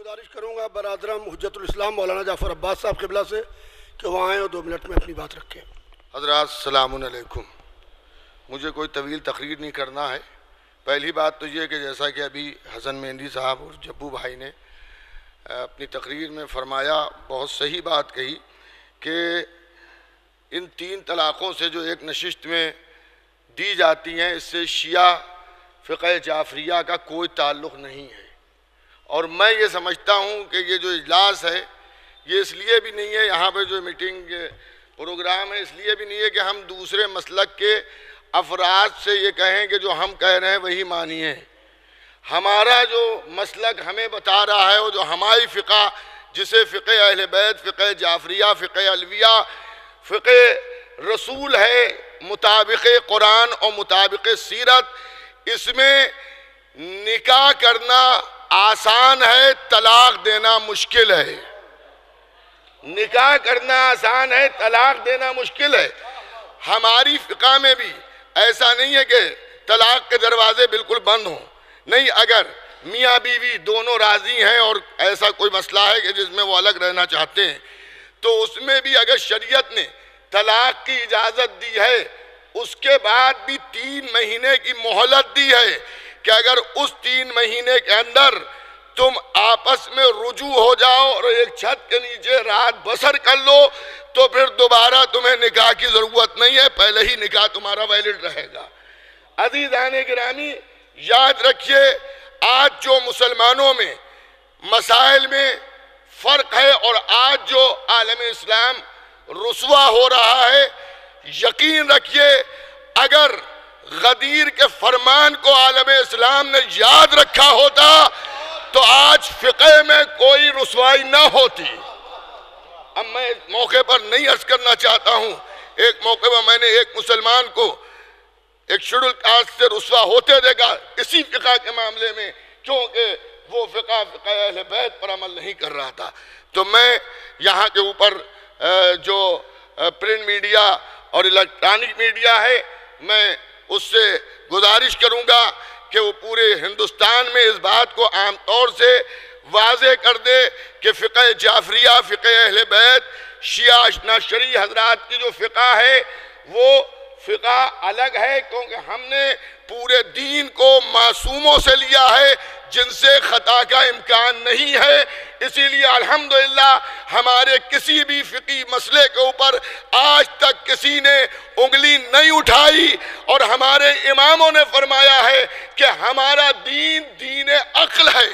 गुजारिश करूँगा बरादरम हुज्जतुल इस्लाम मौलाना जाफर अब्बास साहब क़िबला से कि वो आएँ और 2 मिनट में अपनी बात रखें। हज़रात अस्सलामु अलैकुम। मुझे कोई तवील तकरीर नहीं करना है। पहली बात तो ये कि जैसा कि अभी हसन मेहंदी साहब और जब्बू भाई ने अपनी तकरीर में फरमाया, बहुत सही बात कही कि इन 3 तलाक़ों से जो एक नशिस्त में दी जाती हैं, इससे शिया फ़िक़्ह जाफ़रिया का कोई ताल्लुक़ नहीं है। और मैं ये समझता हूँ कि ये जो इजलास है ये इसलिए भी नहीं है, यहाँ पे जो मीटिंग प्रोग्राम है इसलिए भी नहीं है कि हम दूसरे मसलक के अफराद से ये कहें कि जो हम कह रहे हैं वही मानिए। हमारा जो मसलक हमें बता रहा है वो जो हमारी फ़िक़्ह, जिसे फ़िक़्ह अहले बैत, फ़िक़्ह जाफ़रिया, फ़िक़्ह अलविया, फ़िक़्ह रसूल है, मुताबिक़ कुरान और मुताबिक़ सीरत, इसमें निकाह करना आसान है, तलाक़ देना मुश्किल है। निकाह करना आसान है, तलाक़ देना मुश्किल है। हमारी फ़िक़्ह में भी ऐसा नहीं है कि तलाक़ के दरवाज़े बिल्कुल बंद हों। नहीं, अगर मियाँ बीवी दोनों राज़ी हैं और ऐसा कोई मसला है कि जिसमें वो अलग रहना चाहते हैं, तो उसमें भी अगर शरीयत ने तलाक़ की इजाज़त दी है, उसके बाद भी 3 महीने की मोहलत दी है कि अगर उस 3 महीने के अंदर तुम आपस में रुजू हो जाओ और एक छत के नीचे रात बसर कर लो तो फिर दोबारा तुम्हें निकाह की ज़रूरत नहीं है, पहले ही निकाह तुम्हारा वैलिड रहेगा। अज़ीज़ाने गिरामी, याद रखिए, आज जो मुसलमानों में मसाइल में फ़र्क है और आज जो आलम इस्लाम रुसवा हो रहा है, यकीन रखिए अगर गदीर के फरमान को आलम इस्लाम ने याद रखा होता तो आज फ़िक़्ह में कोई रुसवाई ना होती। अब मैं इस मौके पर नहीं अर्ज़ करना चाहता हूँ, एक मौके पर मैंने एक मुसलमान को एक शेड्यूल कास्ट से रुसवा होते देखा इसी फ़िक़्ह के मामले में, क्योंकि वो फ़िक़्ह अहले बैत पर अमल नहीं कर रहा था। तो मैं यहाँ के ऊपर जो प्रिंट मीडिया और इलेक्ट्रॉनिक मीडिया है, मैं उससे गुजारिश करूँगा कि वो पूरे हिंदुस्तान में इस बात को आम तौर से वाज़े कर दे कि फ़िक़्ह जाफ़रिया, फ़िक़्ह अहले बैत, शिया अशनाशरी हज़रात की जो फ़िक़्ह है वो फ़िक़्ह अलग है, क्योंकि हमने पूरे दीन को मासूमों से लिया है जिनसे ख़ता का इम्कान नहीं है। इसीलिए अल्हम्दुलिल्लाह हमारे किसी भी फ़िक़ही मसले के ऊपर आज तक किसी ने उंगली नहीं उठाई और हमारे इमामों ने फरमाया है कि हमारा दीन दीन अक्ल है,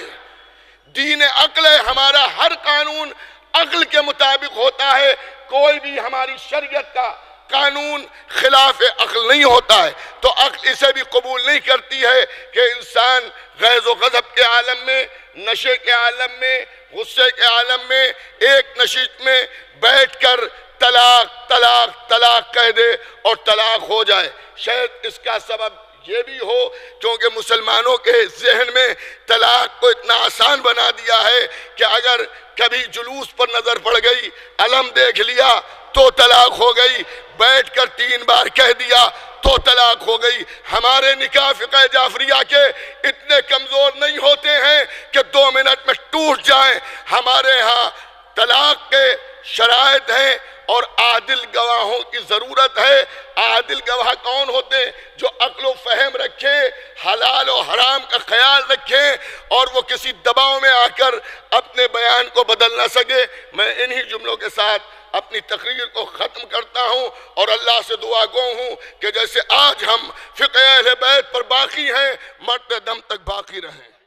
दीन अक्ल है। हमारा हर कानून अक्ल के मुताबिक होता है, कोई भी हमारी शरीयत का कानून खिलाफ अक्ल नहीं होता है। तो अक्ल इसे भी कबूल नहीं करती है कि इंसान गैज़ व गज़ब के आलम में, नशे के आलम में, गुस्से के आलम में एक नशिस्त में बैठकर तलाक तलाक तलाक कह दे और तलाक हो जाए। शायद इसका सबब ये भी हो क्योंकि मुसलमानों के जहन में तलाक को इतना आसान बना दिया है कि अगर कभी जुलूस पर नज़र पड़ गई, अलम देख लिया तो तलाक हो गई, बैठकर 3 बार कह दिया तो तलाक हो गई। हमारे निकाह फ़िक़्ह जाफ़रिया के इतने कमज़ोर नहीं होते हैं कि 2 मिनट में टूट जाएं। हमारे यहाँ तलाक के शराइत हैं और आदिल गवाहों की ज़रूरत है। आदिल गवाह कौन होते हैं? जो अक्ल व फ़हम रखें, हलाल और हराम का ख्याल रखें और वो किसी दबाव में आकर अपने बयान को बदल ना सके। मैं इन्हीं जुमलों के साथ अपनी तकरीर को ख़त्म करता हूँ और अल्लाह से दुआ गो हूँ कि जैसे आज हम फ़िक़्ह अहले बैत पर बाकी हैं, मरते दम तक बाकी रहें।